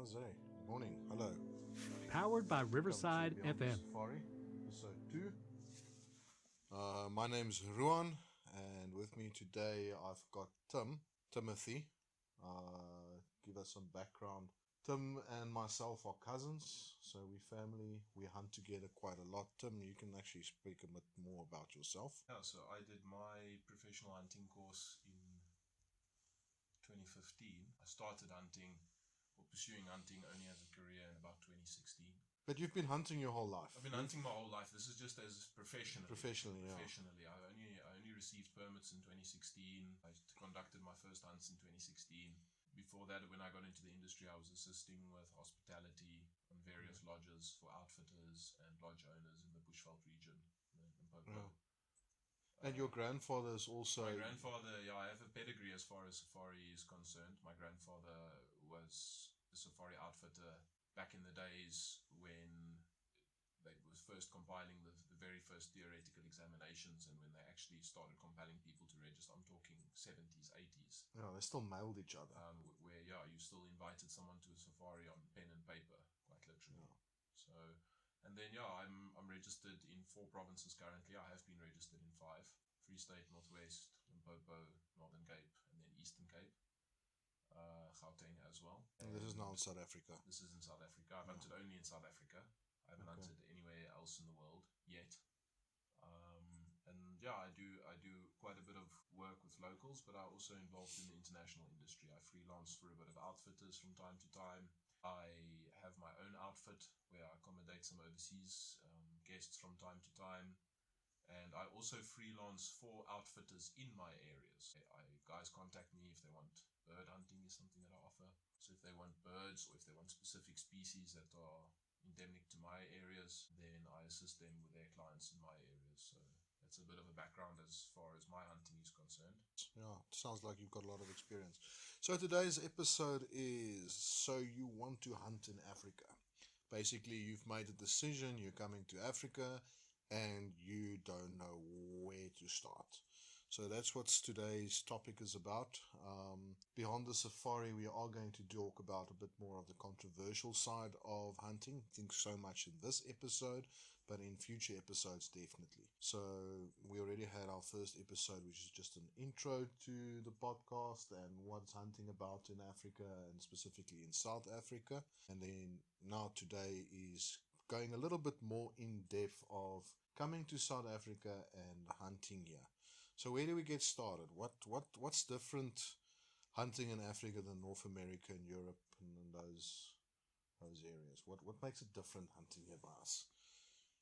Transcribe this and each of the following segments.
Jose. Morning. Hello. Powered by Riverside Welcome to Beyond FM. Safari, episode 2. My name's Ruan, and with me today I've got Timothy. Give us some background. Tim and myself are cousins, so we family. We hunt together quite a lot. Tim, you can actually speak a bit more about yourself. Yeah, so I did my professional hunting course in 2015. I started hunting or pursuing hunting only as a career in about 2016. But you've been hunting your whole life. I've been hunting my whole life. This is just as professionally. Professionally. I only received permits in 2016. I conducted my first hunts in 2016. Before that, when I got into the industry, I was assisting with hospitality on various lodges for outfitters and lodge owners in the Bushveld region in Limpopo. Yeah. And your grandfather is also... My grandfather, I have a pedigree as far as safari is concerned. My grandfather was a safari outfitter back in the days when they was first compiling the very first theoretical examinations, and when they actually started compelling people to register. I'm talking 70s, 80s. Yeah, they still mailed each other. Where you still invited someone to a safari on pen and paper, quite literally. Yeah. So, and then I'm registered in 4 provinces currently. I have been registered in 5: Free State, Northwest, Limpopo, Northern Cape, and then Eastern Cape. Gauteng as well. And this is now in South Africa. This is in South Africa. I've hunted only in South Africa. I haven't hunted anywhere else in the world yet. I do quite a bit of work with locals, but I'm also involved in the international industry. I freelance for a bit of outfitters from time to time. I have my own outfit where I accommodate some overseas guests from time to time. And I also freelance for outfitters in my areas. Guys contact me if they want bird hunting is something that I offer. So if they want birds or if they want specific species that are endemic to my areas, then I assist them with their clients in my areas. So that's a bit of a background as far as my hunting is concerned. Yeah, it sounds like you've got a lot of experience. So today's episode is, so you want to hunt in Africa. Basically, you've made a decision, you're coming to Africa, and you don't know where to start. So that's what today's topic is about. Beyond the safari, we are going to talk about a bit more of the controversial side of hunting. I think so much in this episode, but in future episodes, definitely. So we already had our first episode, which is just an intro to the podcast and what's hunting about in Africa and specifically in South Africa. And then now today is going a little bit more in depth of coming to South Africa and hunting here. So where do we get started? What's different hunting in Africa than North America and Europe and those areas? What makes it different hunting here by us?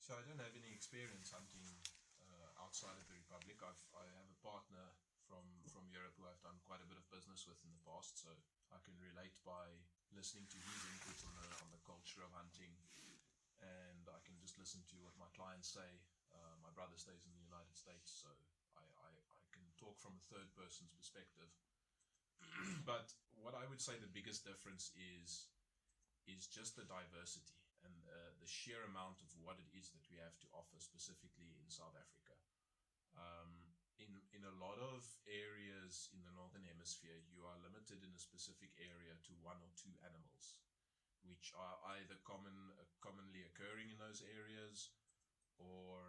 So I don't have any experience hunting outside of the Republic. I have a partner from Europe who I've done quite a bit of business with in the past, so I can relate by listening to his input on the culture of hunting. And I can just listen to what my clients say. My brother stays in the United States, so I can talk from a third person's perspective. But what I would say the biggest difference is just the diversity and the sheer amount of what it is that we have to offer specifically in South Africa. In a lot of areas in the Northern Hemisphere, you are limited in a specific area to 1 or 2 animals, which are either commonly occurring in those areas or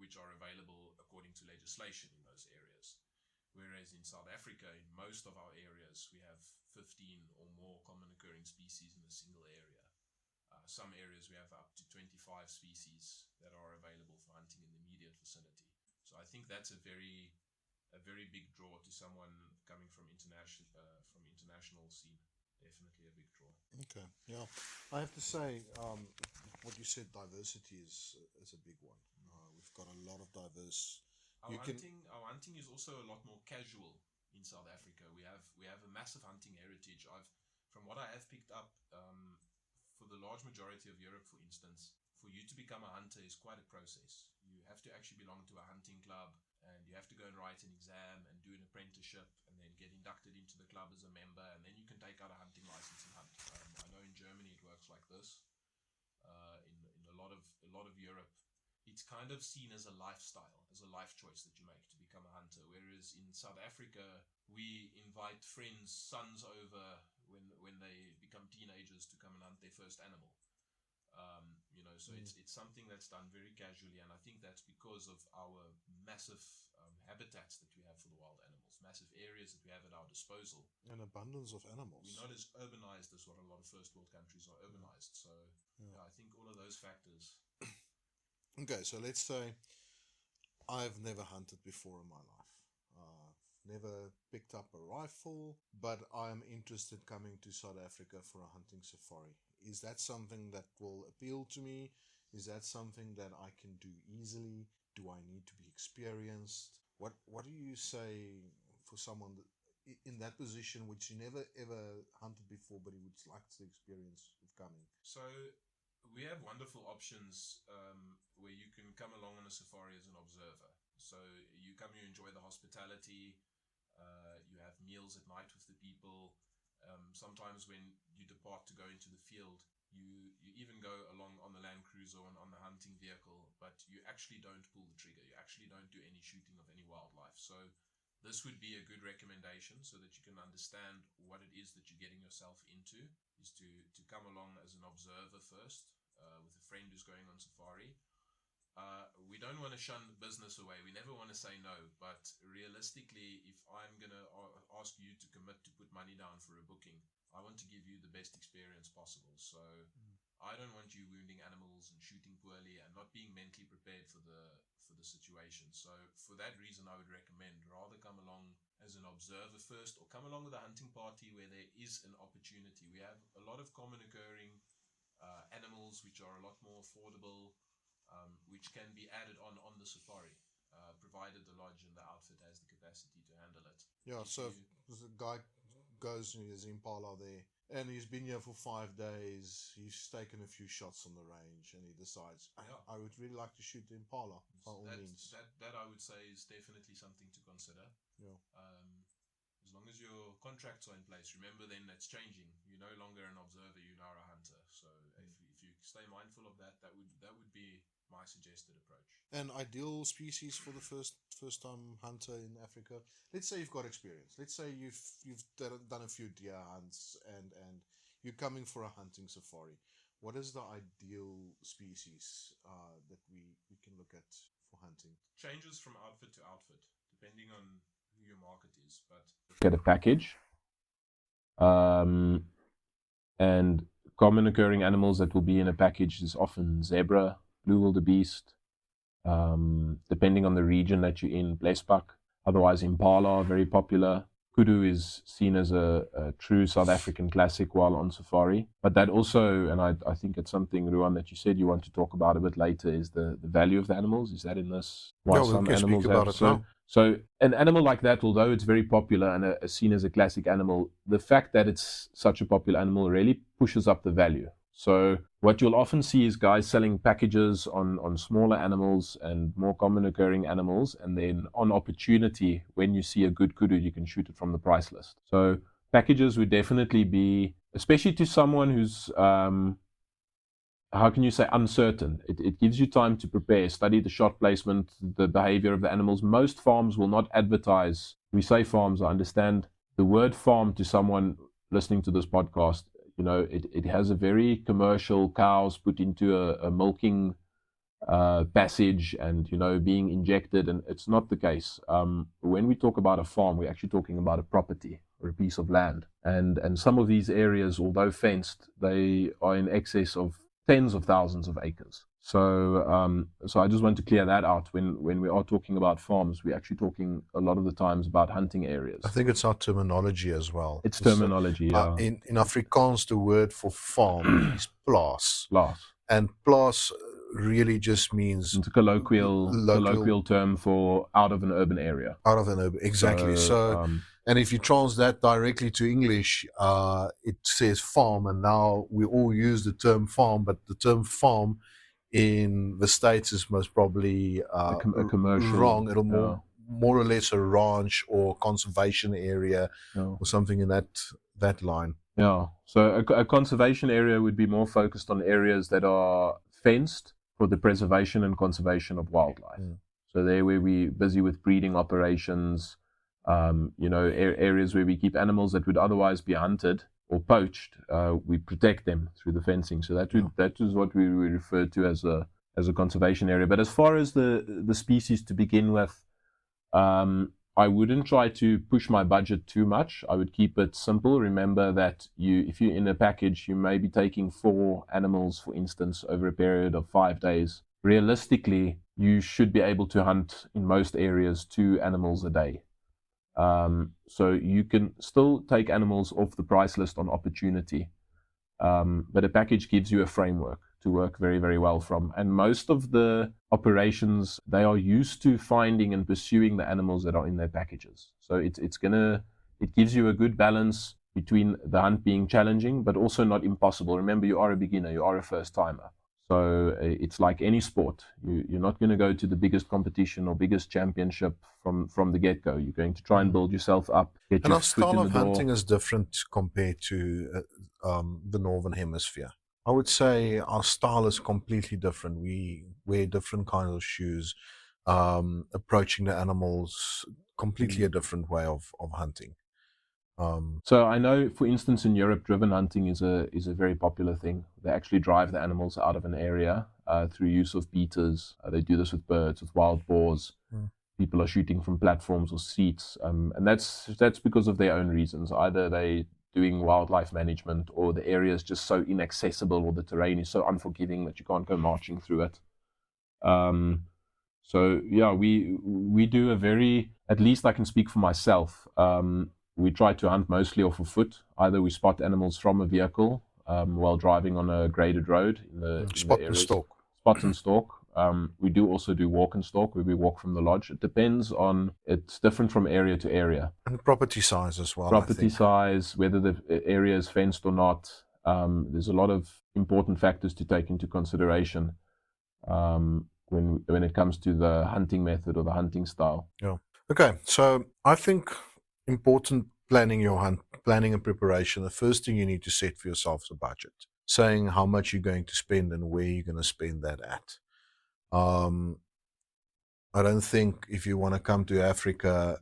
which are available according to legislation in those areas. Whereas in South Africa, in most of our areas, we have 15 or more common occurring species in a single area. Some areas we have up to 25 species that are available for hunting in the immediate vicinity. So I think that's a very big draw to someone coming from international scene. Definitely a big draw. Okay, yeah. I have to say, what you said, diversity is a big one. We've got a lot of diverse... Our hunting is also a lot more casual in South Africa. We have a massive hunting heritage. From what I have picked up, for the large majority of Europe, for instance, for you to become a hunter is quite a process. You have to actually belong to a hunting club, and you have to go and write an exam and do an apprenticeship and then get inducted into the club as a member, and then you can take out a hunting license and hunt. I know in Germany it works like this. In a lot of Europe, it's kind of seen as a lifestyle, as a life choice that you make to become a hunter. Whereas in South Africa, we invite friends' sons over when they observers to come and hunt their first animal. So it's something that's done very casually, and I think that's because of our massive habitats that we have for the wild animals, massive areas that we have at our disposal. An abundance of animals. We're not as urbanized as what a lot of first world countries are urbanized. So I think all of those factors. Okay, so let's say I've never hunted before in my life. Never picked up a rifle, but I'm interested coming to South Africa for a hunting safari. Is that something that will appeal to me? Is that something that I can do easily? Do I need to be experienced? What do you say for someone in that position which you never ever hunted before, but he would like the experience of coming? So we have wonderful options where you can come along on a safari as an observer. So you come, you enjoy the hospitality. You have meals at night with the people. Sometimes when you depart to go into the field, you even go along on the Land Cruiser or on the hunting vehicle, but you actually don't pull the trigger. You actually don't do any shooting of any wildlife. So this would be a good recommendation so that you can understand what it is that you're getting yourself into, is to come along as an observer first with a friend who's going on safari. We don't want to shun the business away. We never want to say no, but realistically, if I'm going to ask you to commit to put money down for a booking, I want to give you the best experience possible. So I don't want you wounding animals and shooting poorly and not being mentally prepared for the situation. So for that reason, I would recommend rather come along as an observer first, or come along with a hunting party where there is an opportunity. We have a lot of common occurring animals which are a lot more affordable, which can be added on the safari, provided the lodge and the outfit has the capacity to handle it. Yeah, so if the guy goes and there's Impala there, and he's been here for 5 days, he's taken a few shots on the range, and he decides, I would really like to shoot the Impala, by all means. That I would say is definitely something to consider. Yeah. As long as your contracts are in place, remember then that's changing. You're no longer an observer, you're now a hunter. So if you stay mindful of that, that would be my suggested approach. An ideal species for the first time hunter in Africa. Let's say you've got experience. Let's say you've done a few deer hunts and you're coming for a hunting safari. What is the ideal species that we can look at for hunting? Changes from outfit to outfit, depending on who your market is. But get a package. And common occurring animals that will be in a package is often zebra, blue wildebeest, depending on the region that you're in, blesbok. Otherwise, impala are very popular. Kudu is seen as a true South African classic while on safari. But that also, and I think it's something, Ruan, that you said you want to talk about a bit later, is the value of the animals. Is that in this? Why some animals speak about it now. So an animal like that, although it's very popular and seen as a classic animal, the fact that it's such a popular animal really pushes up the value. So what you'll often see is guys selling packages on smaller animals and more common occurring animals, and then on opportunity, when you see a good kudu, you can shoot it from the price list. So packages would definitely be, especially to someone who's, how can you say, uncertain. It gives you time to prepare, study the shot placement, the behavior of the animals. Most farms will not advertise. We say farms, I understand the word farm to someone listening to this podcast. You know, it has a very commercial, cows put into a milking passage and, you know, being injected, and it's not the case. When we talk about a farm, we're actually talking about a property or a piece of land. And some of these areas, although fenced, they are in excess of tens of thousands of acres. So I just want to clear that out. When we are talking about farms, we're actually talking a lot of the times about hunting areas. I think it's our terminology as well. It's terminology, yeah. In Afrikaans, the word for farm is plaas. Plaas. And plaas really just means... It's a colloquial term for out of an urban area. Out of an urban, exactly. So and if you translate that directly to English, it says farm, and now we all use the term farm, but the term farm in the States is most probably a commercial, wrong. It'll more or less a ranch or conservation area or something in that line. Yeah. So a conservation area would be more focused on areas that are fenced for the preservation and conservation of wildlife. So there where we're busy with breeding operations, you know, areas where we keep animals that would otherwise be hunted, or poached, we protect them through the fencing. So that is what we refer to as a conservation area. But as far as the species to begin with, I wouldn't try to push my budget too much. I would keep it simple. Remember that if you're in a package, you may be taking 4 animals, for instance, over a period of 5 days. Realistically, you should be able to hunt in most areas 2 animals a day. So you can still take animals off the price list on opportunity. But a package gives you a framework to work very, very well from. And most of the operations, they are used to finding and pursuing the animals that are in their packages. So it gives you a good balance between the hunt being challenging, but also not impossible. Remember, you are a beginner, you are a first timer. So it's like any sport. You're not going to go to the biggest competition or biggest championship from the get-go. You're going to try and build yourself up, get And your our foot style in the of door. hunting is different compared to the Northern Hemisphere. I would say our style is completely different. We wear different kinds of shoes, approaching the animals, completely a different way of hunting. So I know, for instance, in Europe, driven hunting is a very popular thing. They actually drive the animals out of an area through use of beaters. They do this with birds, with wild boars. People are shooting from platforms or seats, and that's because of their own reasons. Either they doing wildlife management, or the area is just so inaccessible, or the terrain is so unforgiving that you can't go marching through it. So yeah, we do a very, at least I can speak for myself. We try to hunt mostly off of foot. Either we spot animals from a vehicle while driving on a graded road in the Spot and areas. stalk. Spot and stalk. We do also do walk and stalk, where we walk from the lodge. It depends on, it's different from area to area. And property size as well. Property size, whether the area is fenced or not. There's a lot of important factors to take into consideration when it comes to the hunting method or the hunting style. Yeah. Okay, so I think important planning your hunt, planning and preparation, the first thing you need to set for yourself is a budget, saying how much you're going to spend and where you're going to spend that at. I don't think if you want to come to Africa,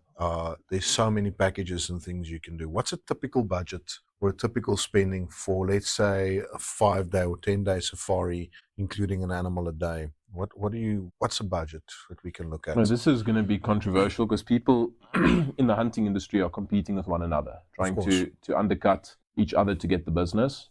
there's so many packages and things you can do. What's a typical budget or a typical spending for, let's say, a 5-day or 10-day safari, including an animal a day? What's a budget that we can look at? No, this is going to be controversial because people in the hunting industry are competing with one another, trying to undercut each other to get the business.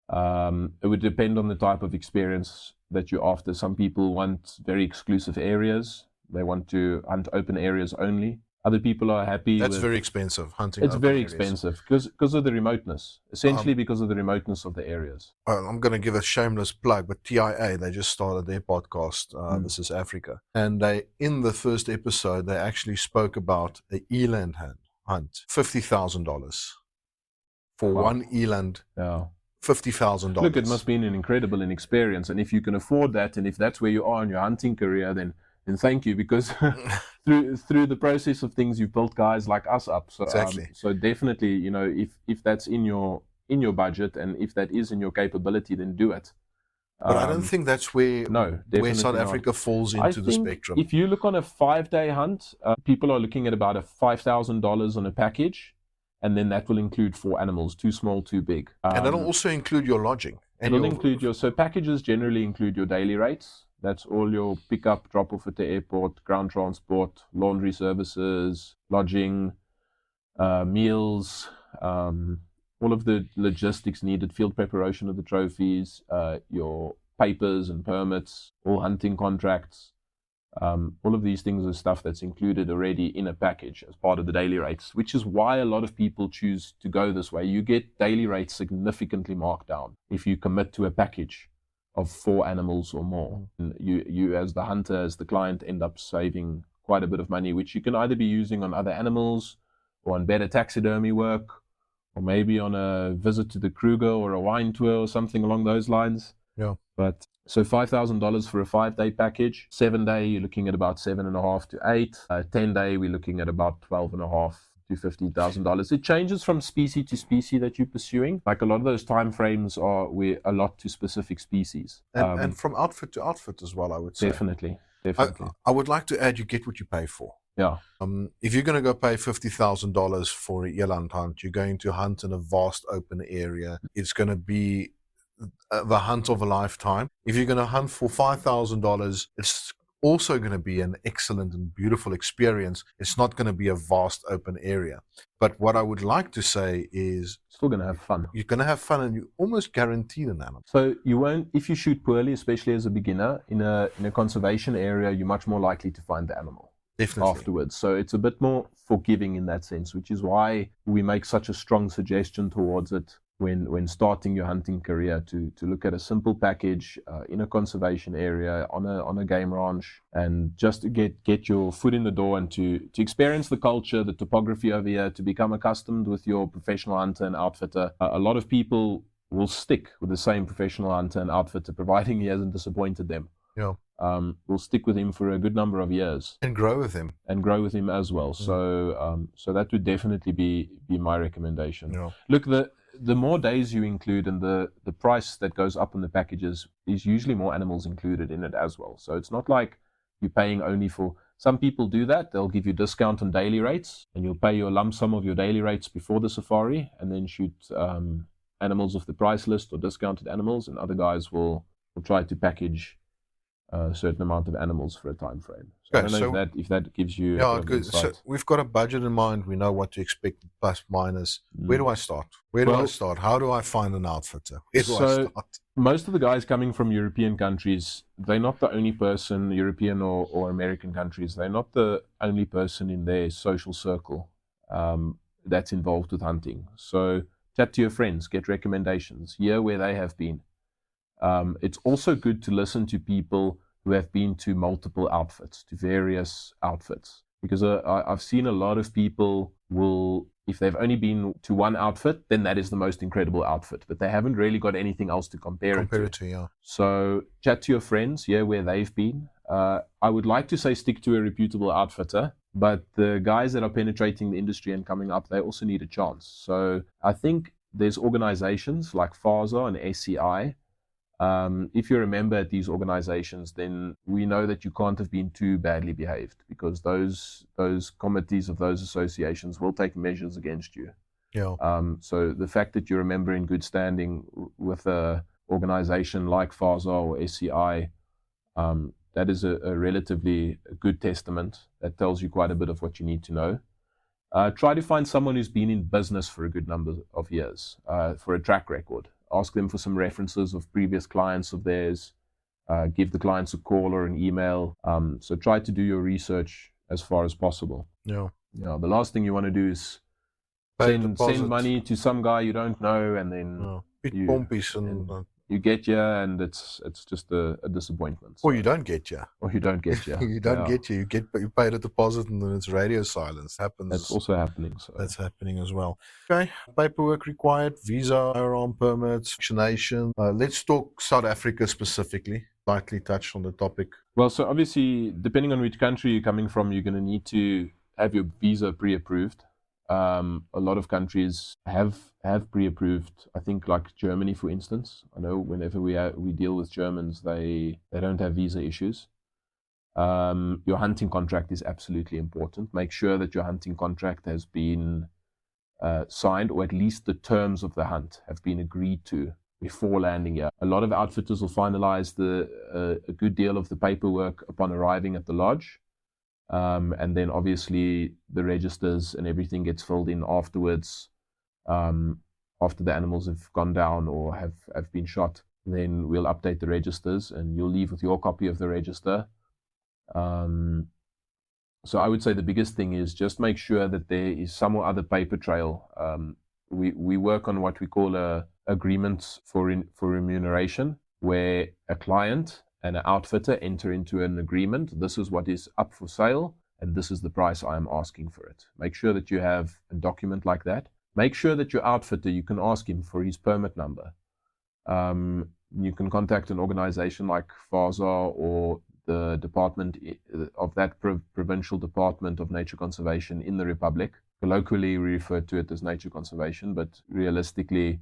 It would depend on the type of experience that you're after. Some people want very exclusive areas. They want to hunt open areas only. Other people are happy That's with, very expensive, hunting it's open very areas. expensive because of the remoteness, essentially because of the remoteness of the areas. I'm going to give a shameless plug, but TIA, they just started their podcast, This is Africa. And in the first episode, they actually spoke about an eland hunt, $50,000 for one eland. Yeah. $50,000. Look, it must be an incredible inexperience, and if you can afford that, and if that's where you are in your hunting career, then thank you, because through the process of things, you've built guys like us up. So exactly. So definitely, if that's in your budget and if that is in your capability, then do it. But I don't think that's where South Africa falls into the spectrum. If you look on a 5-day hunt, people are looking at about $5,000 on a package. And then that will include 4 animals, 2 small, 2 big. And that'll also include your lodging. So packages generally include your daily rates. That's all your pickup, drop off at the airport, ground transport, laundry services, lodging, meals, all of the logistics needed, field preparation of the trophies, your papers and permits, all hunting contracts. All of these things are stuff that's included already in a package as part of the daily rates, which is why a lot of people choose to go this way. You get daily rates significantly marked down if you commit to a package of 4 animals or more. And you as the hunter, as the client, end up saving quite a bit of money, which you can either be using on other animals or on better taxidermy work, or maybe on a visit to the Kruger or a wine tour or something along those lines. Yeah. But so $5,000 for a 5-day package. 7-day, you're looking at about $7,500 to $8,000. 10-day, we're looking at about $12,500 to $15,000. It changes from species to species that you're pursuing. Like a lot of those time frames are a lot to specific species. And from outfit to outfit as well, I would say. Definitely. I would like to add, you get what you pay for. Yeah. If you're going to go pay $50,000 for a eland hunt, you're going to hunt in a vast open area. It's going to be the hunt of a lifetime. If you're going to hunt for $5,000, it's also going to be an excellent and beautiful experience. It's not going to be a vast open area. But what I would like to say is, Still going to have fun. you're going to have fun, and you almost guaranteed an animal. So you won't, if you shoot poorly, especially as a beginner, in a conservation area, you're much more likely to find the animal Definitely. afterwards. So it's a bit more forgiving in that sense, which is why we make such a strong suggestion towards it when starting your hunting career, to look at a simple package in a conservation area on a game ranch, and just to get your foot in the door and to experience the culture, the topography over here, to become accustomed with your professional hunter and outfitter. A lot of people will stick with the same professional hunter and outfitter, providing he hasn't disappointed them. Yeah. We'll stick with him for a good number of years And grow with him. As well. So that would definitely be my recommendation. Yeah. Look, the more days you include, and the price that goes up in the packages, is usually more animals included in it as well. So it's not like you're paying only for. Some people do that. They'll give you discount on daily rates, and you'll pay your lump sum of your daily rates before the safari, and then shoot animals off the price list or discounted animals. And other guys will try to package a certain amount of animals for a time frame. So I don't know if that gives you a bit of insight. So we've got a budget in mind. We know what to expect, plus minus. Where do I start? How do I find an outfitter? Where do I start? Most of the guys coming from European countries, they're not the only person, European or American countries, they're not the only person in their social circle that's involved with hunting. So chat to your friends, get recommendations, hear where they have been. It's also good to listen to people who have been to multiple outfits, to various outfits, because I've seen a lot of people will, if they've only been to one outfit, then that is the most incredible outfit, but they haven't really got anything else to compare it to. Yeah. So chat to your friends, hear where they've been. I would like to say stick to a reputable outfitter, but the guys that are penetrating the industry and coming up, they also need a chance. So I think there's organizations like FASA and SCI. If you're a member at these organizations, then we know that you can't have been too badly behaved, because those committees of those associations will take measures against you. Yeah. So the fact that you're a member in good standing with a organization like FASA or SCI, that is a relatively good testament that tells you quite a bit of what you need to know. Try to find someone who's been in business for a good number of years, for a track record. Ask them for some references of previous clients of theirs. Give the clients a call or an email. So try to do your research as far as possible. Yeah. The last thing you want to do is send money to some guy you don't know, and then you get here and it's just a disappointment. Or you don't get here. You don't get here. You paid a deposit and then it's radio silence. Happens. That's also happening. So that's happening as well. Okay. Paperwork required, visa, firearm permits, vaccination. Let's talk South Africa specifically. Lightly touched on the topic. Well, so obviously, depending on which country you're coming from, you're going to need to have your visa pre-approved. A lot of countries have pre-approved. I think like Germany, for instance. I know whenever we deal with Germans, they don't have visa issues. Your hunting contract is absolutely important. Make sure that your hunting contract has been signed, or at least the terms of the hunt have been agreed to before landing here. A lot of outfitters will finalize a good deal of the paperwork upon arriving at the lodge. And then obviously the registers and everything gets filled in afterwards, after the animals have gone down or have been shot. Then we'll update the registers and you'll leave with your copy of the register. So I would say the biggest thing is just make sure that there is some or other paper trail. We work on what we call a agreement for remuneration, where a client and an outfitter enter into an agreement. This is what is up for sale, and this is the price I am asking for it. Make sure that you have a document like that. Make sure that your outfitter, you can ask him for his permit number. You can contact an organization like FASA or the department of that provincial department of nature conservation in the Republic. Colloquially, we refer to it as nature conservation, but realistically,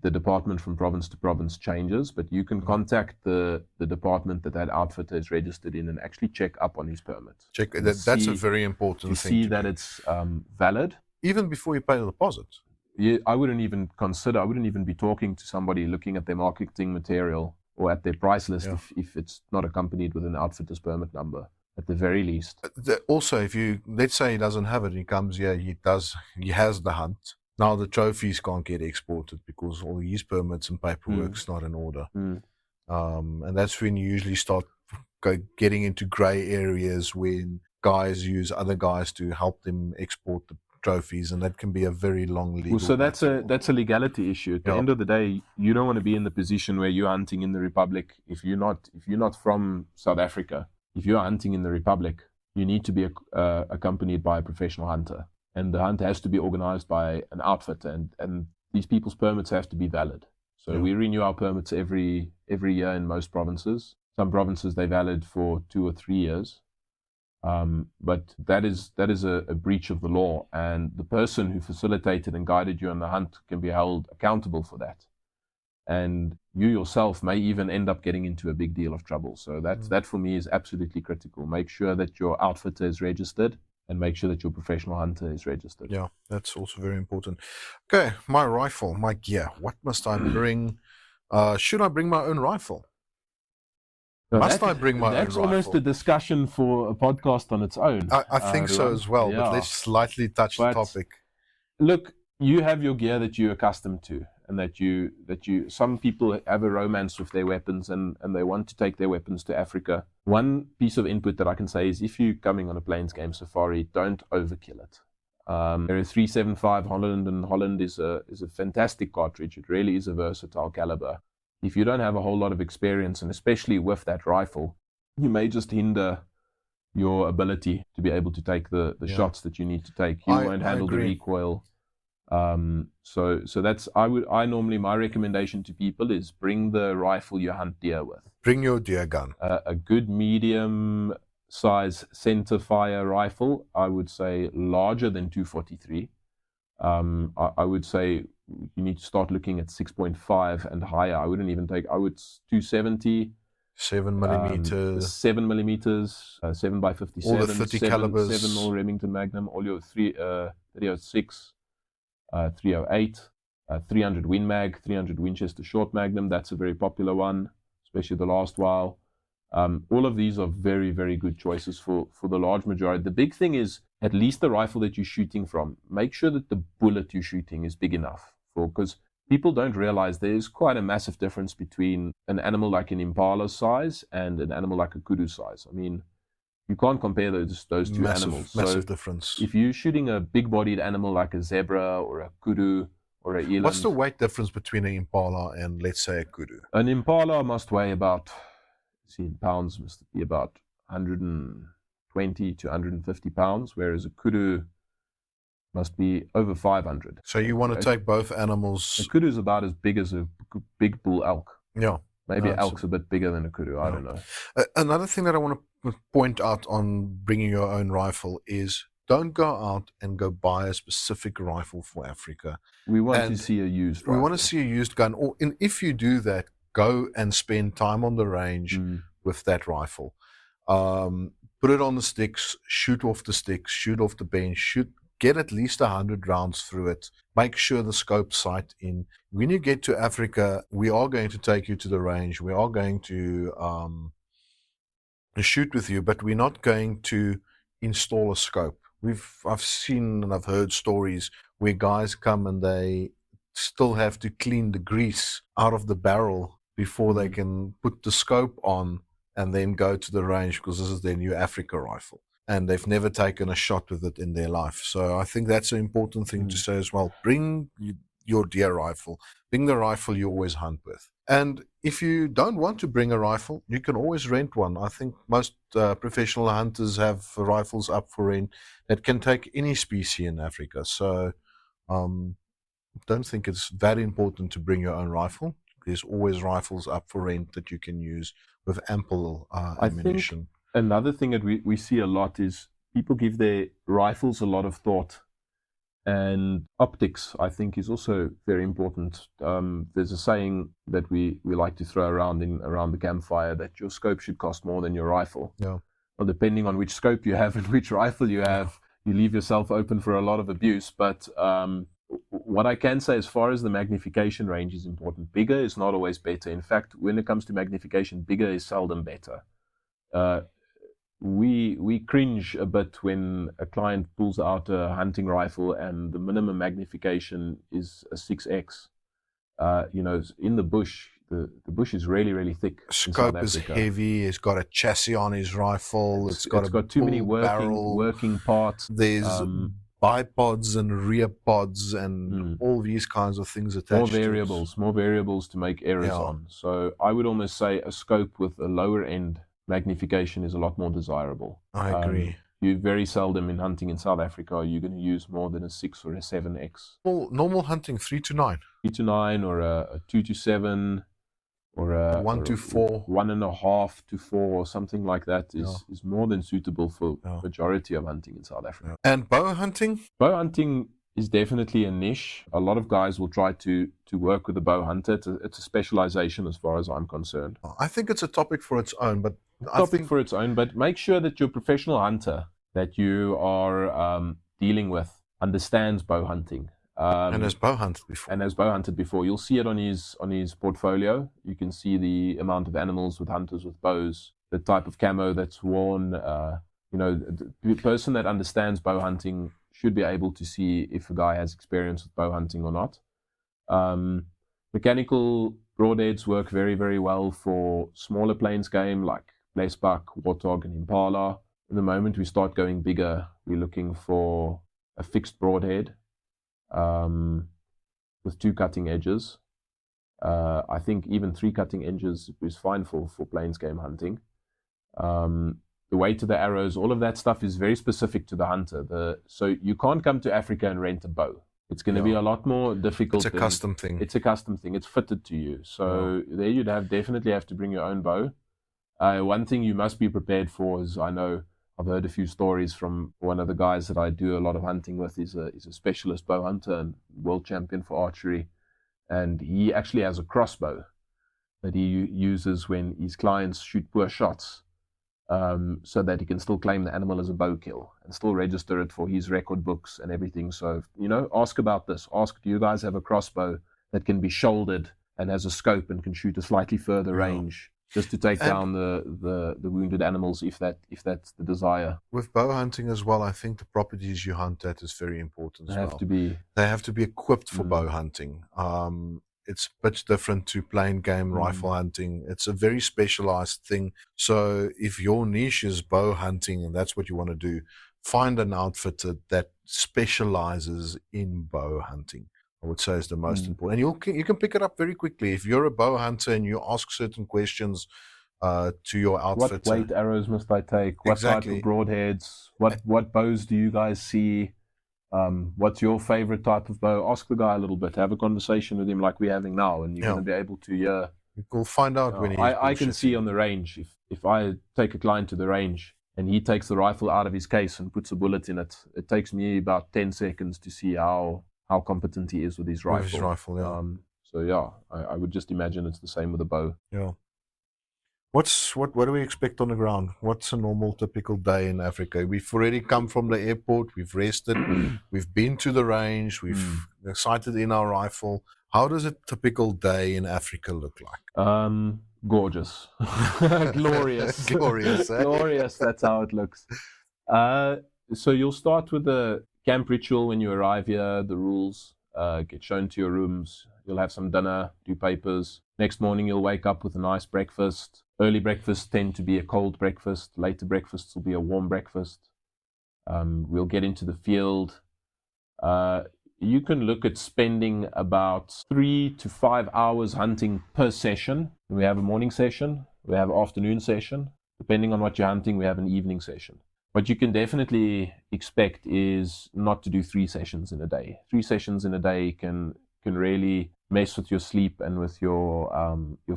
the department from province to province changes, but you can contact the department that outfitter is registered in and actually check up on his permit. Check that. That's a very important to thing see to that do. it's valid. Even before you pay the deposit. Yeah, I wouldn't even be talking to somebody looking at their marketing material or at their price list if it's not accompanied with an outfitter's permit number, at the very least. Also, if let's say he doesn't have it, he comes here, he has the hunt. Now the trophies can't get exported because all his permits and paperwork's not in order. And that's when you usually start getting into grey areas when guys use other guys to help them export the trophies, and that can be a very long legal. Well, so that's a legality issue. At the end of the day, you don't want to be in the position where you're hunting in the Republic. If you're not from South Africa, if you're hunting in the Republic, you need to be accompanied by a professional hunter, and the hunt has to be organized by an outfitter, and these people's permits have to be valid. So we renew our permits every year in most provinces. Some provinces they're valid for 2 or 3 years. But that is a breach of the law, and the person who facilitated and guided you on the hunt can be held accountable for that. And you yourself may even end up getting into a big deal of trouble. So that for me is absolutely critical. Make sure that your outfitter is registered, and make sure that your professional hunter is registered. Yeah, that's also very important. Okay, my rifle, my gear. What must I bring? Should I bring my own rifle? Must I bring my own rifle? That's almost a discussion for a podcast on its own. I think so as well, but let's slightly touch the topic. Look, you have your gear that you're accustomed to, and that you some people have a romance with their weapons, and they want to take their weapons to Africa. One piece of input that I can say is, if you're coming on a plains game safari, don't overkill it. There is 375 Holland, and Holland is a fantastic cartridge. It really is a versatile caliber. If you don't have a whole lot of experience, and especially with that rifle, you may just hinder your ability to be able to take the shots that you need to take. You won't handle the recoil. So that's normally, my recommendation to people is bring the rifle you hunt deer with. Bring your deer gun. A good medium size center fire rifle, I would say larger than 243. I would say you need to start looking at 6.5 and higher. I wouldn't even take, 270. 7 millimeters. 7 millimeters, 7 by 57. All the 30 calibers. 7 mil Remington Magnum, all your 306, 308, 300 Win Mag, 300 Winchester Short Magnum. That's a very popular one, especially the last while. All of these are very, very good choices for the large majority. The big thing is, at least the rifle that you're shooting from, make sure that the bullet you're shooting is big enough. Because people don't realize there's quite a massive difference between an animal like an impala size and an animal like a kudu size. I mean, you can't compare those two animals. Massive difference. If you're shooting a big-bodied animal like a zebra or a kudu or a eland... What's the weight difference between an impala and, let's say, a kudu? An impala must weigh about, in pounds, must be about 120 to 150 pounds, whereas a kudu must be over 500. So you want to take both animals... A kudu is about as big as a big bull elk. Yeah. Maybe elk's a bit bigger than a kudu, I don't know. Another thing that I want to point out on bringing your own rifle is, don't go out and go buy a specific rifle for Africa. We want to see a used rifle. We want to see a used gun. And if you do that, go and spend time on the range with that rifle. Put it on the sticks, shoot off the sticks, shoot off the bench, get at least 100 rounds through it. Make sure the scope's sight in. When you get to Africa, we are going to take you to the range. We are going to shoot with you, but we're not going to install a scope. I've seen and I've heard stories where guys come and they still have to clean the grease out of the barrel before they can put the scope on and then go to the range, because this is their new Africa rifle. And they've never taken a shot with it in their life. So I think that's an important thing to say as well. Bring your deer rifle. Bring the rifle you always hunt with. And if you don't want to bring a rifle, you can always rent one. I think most professional hunters have rifles up for rent that can take any species in Africa. So don't think it's that important to bring your own rifle. There's always rifles up for rent that you can use with ample ammunition. Another thing that we see a lot is people give their rifles a lot of thought, And optics, I think, is also very important. There's a saying that we like to throw around the campfire, that your scope should cost more than your rifle. Yeah. Well, depending on which scope you have and which rifle you have, you leave yourself open for a lot of abuse. But what I can say, as far as the magnification range is important, bigger is not always better. In fact, when it comes to magnification, bigger is seldom better. We cringe a bit when a client pulls out a hunting rifle and the minimum magnification is a 6x. In the bush, the bush is really, really thick. Scope is heavy. It's got a chassis on his rifle. It's got too many barrel. working parts. There's bipods and rear pods and all these kinds of things attached. More variables to make errors on. So I would almost say a scope with a lower end magnification is a lot more desirable. I agree. You very seldom in hunting in South Africa are you going to use more than a 6 or a 7x. Well, normal hunting 3 to 9. 3 to 9 or a 2 to 7 or a 1 to 4. 1.5 to 4 or something like that is more than suitable for majority of hunting in South Africa. And bow hunting? Bow hunting is definitely a niche. A lot of guys will try to work with a bow hunter. It's a specialization as far as I'm concerned. I think it's a topic for its own, but but make sure that your professional hunter that you are dealing with understands bow hunting. And has bow hunted before. You'll see it on his portfolio. You can see the amount of animals with hunters with bows, the type of camo that's worn. The person that understands bow hunting should be able to see if a guy has experience with bow hunting or not. Mechanical broadheads work very, very well for smaller plains game like blesbuck, warthog, and impala. In the moment we start going bigger, we're looking for a fixed broadhead with 2 cutting edges. I think even 3 cutting edges is fine for plains game hunting. The weight of the arrows, all of that stuff is very specific to the hunter. So you can't come to Africa and rent a bow. It's going to be a lot more difficult. It's a custom thing. It's a custom thing. It's fitted to you. So there you'd definitely have to bring your own bow. One thing you must be prepared for is, I've heard a few stories from one of the guys that I do a lot of hunting with. He's a specialist bow hunter and world champion for archery. And he actually has a crossbow that he uses when his clients shoot poor shots, so that he can still claim the animal as a bow kill and still register it for his record books and everything. So, ask about this. Ask, do you guys have a crossbow that can be shouldered and has a scope and can shoot a slightly further range? Just to take down the wounded animals if that's the desire. With bow hunting as well, I think the properties you hunt at is very important as well. They have to be equipped for bow hunting. It's a bit different to plain game rifle hunting. It's a very specialized thing. So if your niche is bow hunting and that's what you want to do, find an outfitter that specializes in bow hunting. I would say is the most important. And you can pick it up very quickly. If you're a bow hunter and you ask certain questions to your outfitter. What weight arrows must I take? What type of broadheads? What bows do you guys see? What's your favorite type of bow? Ask the guy a little bit. Have a conversation with him like we're having now, and you're going to be able to hear. You'll find out when I can see on the range. If I take a client to the range and he takes the rifle out of his case and puts a bullet in it, it takes me about 10 seconds to see how competent he is with his rifle. I would just imagine it's the same with a bow. Yeah. What do we expect on the ground? What's a normal, typical day in Africa? We've already come from the airport. We've rested. We've been to the range. We've sighted in our rifle. How does a typical day in Africa look like? Gorgeous. Glorious. Glorious. Glorious. That's how it looks. So you'll start with the camp ritual when you arrive here. The rules, get shown to your rooms. You'll have some dinner, do papers. Next morning you'll wake up with a nice breakfast. Early breakfasts tend to be a cold breakfast. Later breakfasts will be a warm breakfast. We'll get into the field. You can look at spending about 3 to 5 hours hunting per session. We have a morning session. We have an afternoon session. Depending on what you're hunting, we have an evening session. What you can definitely expect is not to do 3 sessions in a day. 3 sessions in a day can really mess with your sleep and with your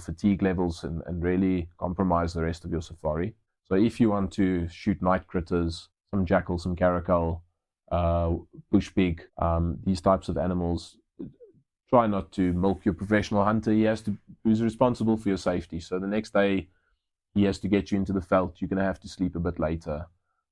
fatigue levels and really compromise the rest of your safari. So if you want to shoot night critters, some jackal, some caracal, bush pig, these types of animals. Try not to milk your professional hunter. Who's responsible for your safety. So the next day he has to get you into the veld. You're going to have to sleep a bit later.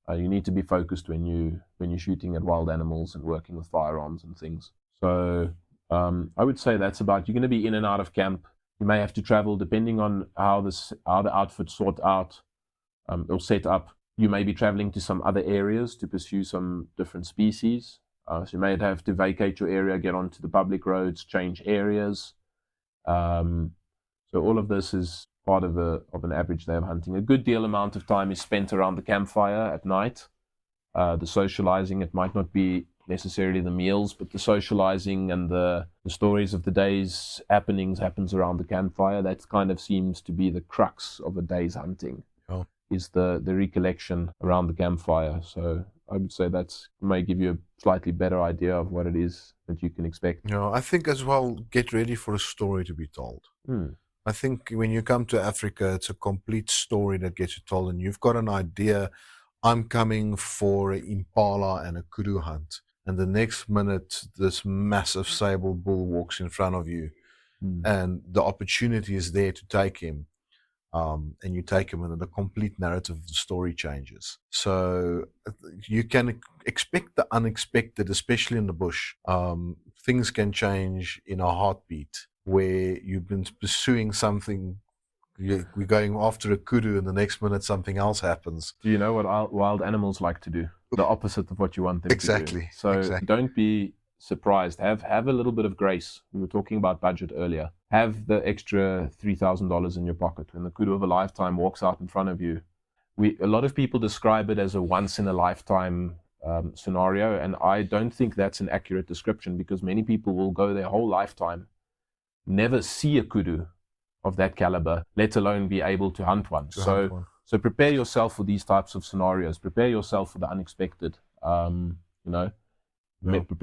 You need to be focused when you're shooting at wild animals and working with firearms and things. So I would say that's about. You're going to be in and out of camp. You may have to travel depending on how the outfit's sort out or set up. You may be traveling to some other areas to pursue some different species. So you may have to vacate your area, get onto the public roads, change areas. So all of this is part of an average day of hunting. A good deal amount of time is spent around the campfire at night. The socializing, it might not be necessarily the meals, but the socializing and the stories of the day's happenings happens around the campfire. That kind of seems to be the crux of a day's hunting. Oh. Is the recollection around the campfire. So I would say that may give you a slightly better idea of what it is that you can expect. I think as well, get ready for a story to be told. I think when you come to Africa, it's a complete story that gets you told, and you've got an idea. I'm coming for an impala and a kudu hunt, and the next minute this massive sable bull walks in front of you, and the opportunity is there to take him. And you take him, and the complete narrative of the story changes. So you can expect the unexpected, especially in the bush. Things can change in a heartbeat, where you've been pursuing something, we're going after a kudu, and the next minute something else happens. Do you know what wild animals like to do? The opposite of what you want them to do. Exactly. So don't be surprised. Have a little bit of grace. We were talking about budget earlier. Have the extra $3,000 in your pocket when the kudu of a lifetime walks out in front of you. A lot of people describe it as a once in a lifetime scenario, and I don't think that's an accurate description, because many people will go their whole lifetime, never see a kudu of that caliber, let alone be able to hunt one. So prepare yourself for these types of scenarios. Prepare yourself for the unexpected. Prepare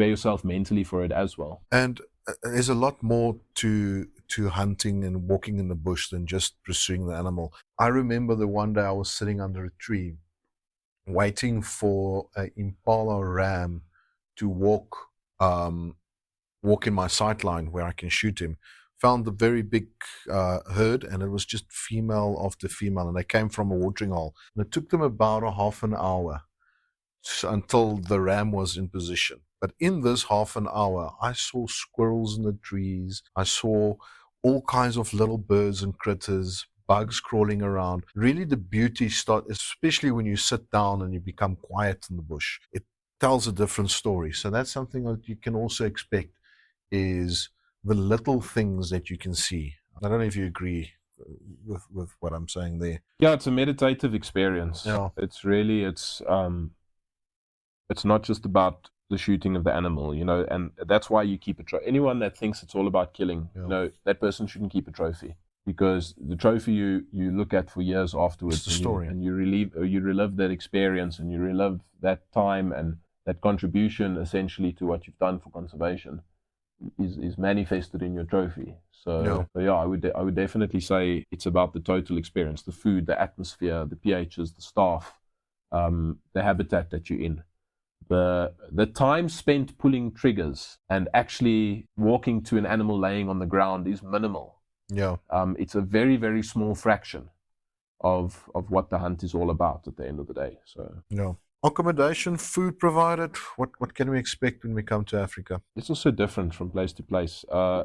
yourself mentally for it as well. And there's a lot more to hunting and walking in the bush than just pursuing the animal. I remember the one day I was sitting under a tree waiting for an impala ram to walk in my sight line where I can shoot him. Found a very big herd, and it was just female after female, and they came from a watering hole. And it took them about a half an hour until the ram was in position. But in this half an hour, I saw squirrels in the trees. I saw all kinds of little birds and critters, bugs crawling around. Really, the beauty starts, especially when you sit down and you become quiet in the bush. It tells a different story. So that's something that you can also expect, is the little things that you can see. I don't know if you agree with what I'm saying there. Yeah, it's a meditative experience. Yeah. It's not just about the shooting of the animal, and that's why you keep a trophy. Anyone that thinks it's all about killing, that person shouldn't keep a trophy, because the trophy you look at for years afterwards. It's the story. And you relive that experience, and you relive that time and that contribution essentially to what you've done for conservation is manifested in your trophy. So yeah, I would definitely say it's about the total experience, the food, the atmosphere, the pHs, the staff, the habitat that you're in. The time spent pulling triggers and actually walking to an animal laying on the ground is minimal. Yeah. It's a very, very small fraction of what the hunt is all about at the end of the day. So yeah. Accommodation, food provided. What can we expect when we come to Africa? It's also different from place to place. A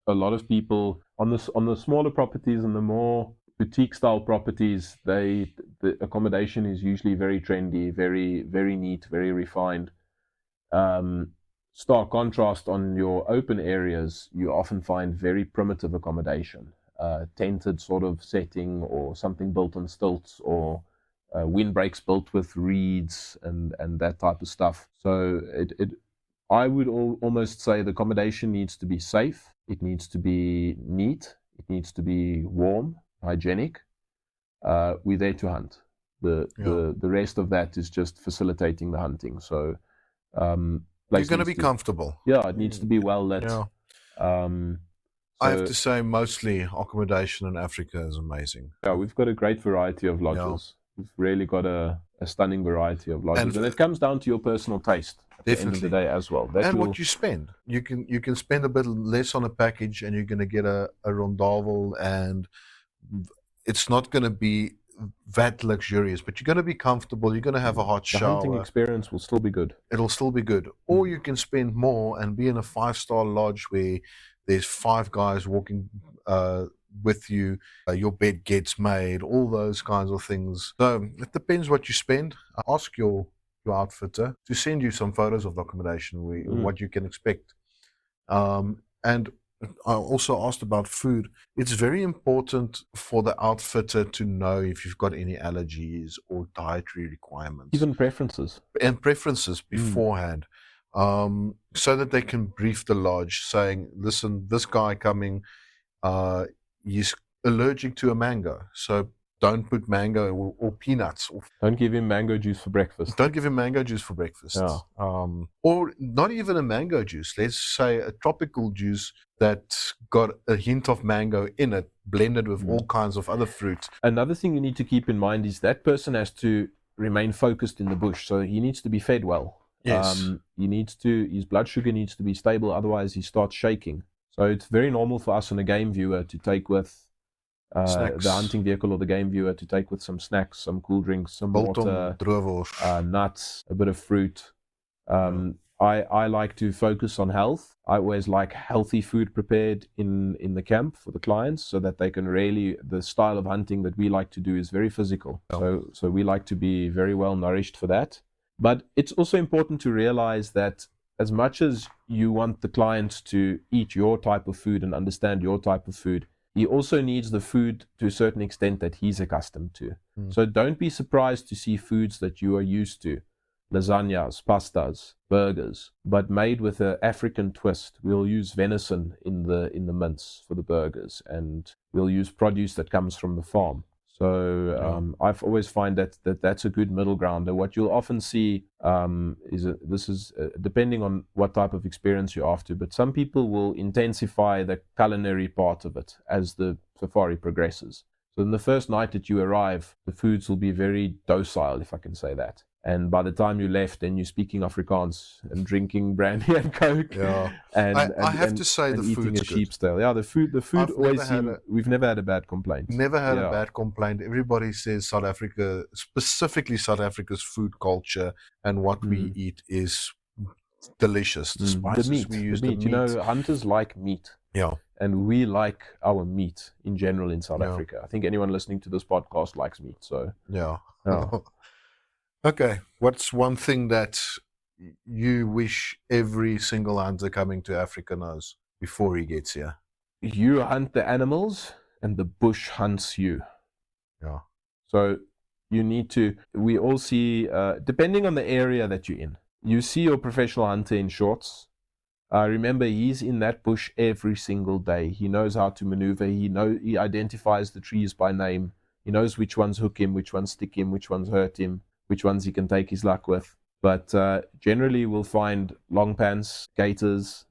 lot of people on the smaller properties and the more boutique style properties, the accommodation is usually very trendy, very, very neat, very refined. Stark contrast, on your open areas, you often find very primitive accommodation, tented sort of setting, or something built on stilts, or windbreaks built with reeds and that type of stuff. So I would almost say the accommodation needs to be safe. It needs to be neat. It needs to be warm, hygienic. We're there to hunt. The rest of that is just facilitating the hunting. So you're going to be comfortable. Yeah, it needs to be well lit. Yeah. I have to say, mostly accommodation in Africa is amazing. Yeah, we've got a great variety of lodges. We've really got a a stunning variety of lodges, and it comes down to your personal taste at the end of the day as well. And what you spend, you can spend a bit less on a package, and you're going to get a rondavel, and it's not going to be that luxurious, but you're going to be comfortable. You're going to have a hot shower. The hunting experience will still be good. It'll still be good. Or you can spend more and be in a 5-star lodge where there's 5 guys walking with you. Your bed gets made. All those kinds of things. So it depends what you spend. Ask your outfitter to send you some photos of the accommodation, what you can expect. And I also asked about food. It's very important for the outfitter to know if you've got any allergies or dietary requirements. Even preferences. And preferences beforehand. So that they can brief the lodge saying, listen, this guy coming, he's allergic to a mango. So don't put mango or peanuts. Don't give him mango juice for breakfast. Don't give him mango juice for breakfast. Yeah. Or not even a mango juice. Let's say a tropical juice that's got a hint of mango in it, blended with all kinds of other fruits. Another thing you need to keep in mind is that person has to remain focused in the bush. So he needs to be fed well. Yes. His blood sugar needs to be stable, otherwise he starts shaking. So it's very normal for us on a game viewer to take with the hunting vehicle or the game viewer to take with some snacks, some cool drinks, some water, nuts, a bit of fruit. I like to focus on health. I always like healthy food prepared in the camp for the clients, so that they can really, the style of hunting that we like to do is very physical. So we like to be very well nourished for that. But it's also important to realize that as much as you want the client to eat your type of food and understand your type of food, he also needs the food to a certain extent that he's accustomed to. So don't be surprised to see foods that you are used to. Lasagnas, pastas, burgers, but made with an African twist. We'll use venison in the mince for the burgers, and we'll use produce that comes from the farm. So I've always find that's a good middle ground. And what you'll often see is depending on what type of experience you're after, but some people will intensify the culinary part of it as the safari progresses. So in the first night that you arrive, the foods will be very docile, if I can say that. And by the time you left, then you're speaking Afrikaans and drinking brandy and coke. Yeah, and I have to say the eating food's a sheep's tail. Yeah, the food always we've never had a bad complaint. Never had a bad complaint. Everybody says South Africa, specifically South Africa's food culture and what we eat is delicious. The spices meat, we use, the meat. You know, hunters like meat. Yeah. And we like our meat in general in South Africa. I think anyone listening to this podcast likes meat. So yeah. Okay, what's one thing that you wish every single hunter coming to Africa knows before he gets here? You hunt the animals and the bush hunts you. Yeah. So you need to, we all see, depending on the area that you're in, you see your professional hunter in shorts. Remember, he's in that bush every single day. He knows how to maneuver. He identifies the trees by name. He knows which ones hook him, which ones stick him, which ones hurt him, which ones he can take his luck with. But generally we'll find long pants, gaiters,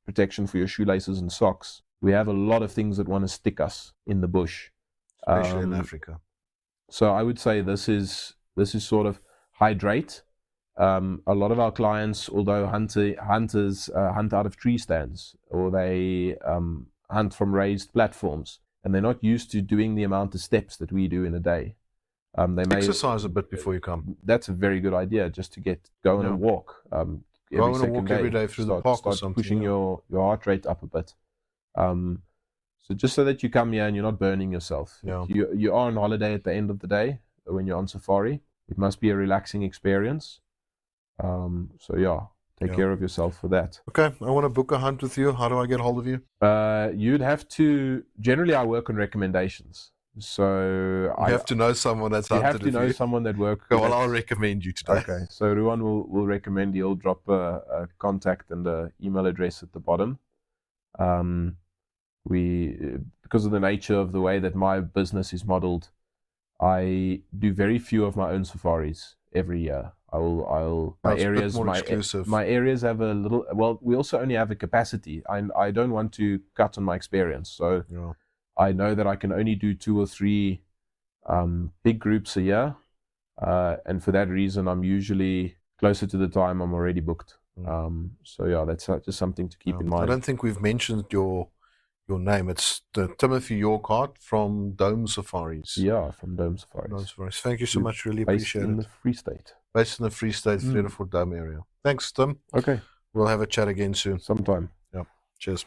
protection for your shoelaces and socks. We have a lot of things that want to stick us in the bush. Especially in Africa. So I would say this is sort of hydrate. A lot of our clients, although hunters hunt out of tree stands, or they hunt from raised platforms, and they're not used to doing the amount of steps that we do in a day. They may exercise a bit before you come. That's a very good idea, just to get going and walk. Every day through the park or something. Pushing your heart rate up a bit. So just so that you come here and you're not burning yourself. Yeah. You are on holiday at the end of the day when you're on safari. It must be a relaxing experience. Take care of yourself for that. Okay, I want to book a hunt with you. How do I get hold of you? You'd have to. Generally, I work on recommendations. So you have to know someone that's hunted. You have to know someone that works. Well, I'll recommend you today. Okay, so Ruan will recommend. He'll drop a contact and an email address at the bottom. Because of the nature of the way that my business is modeled, I do very few of my own safaris every year. My areas have a little. Well, we also only have a capacity. I don't want to cut on my experience, so. Yeah. I know that I can only do 2 or 3 big groups a year. and for that reason, I'm usually closer to the time I'm already booked. So yeah, that's just something to keep in mind. I don't think we've mentioned your name. It's the Timothy York-Hart from Dome Safaris. Yeah, from Dome Safaris. Dome Safaris. Thank you so much. Really Based appreciate in it. the Free State. Based in the Free State, Vredefort Dome area. Thanks, Tim. Okay. We'll have a chat again soon. Sometime. Yeah. Cheers.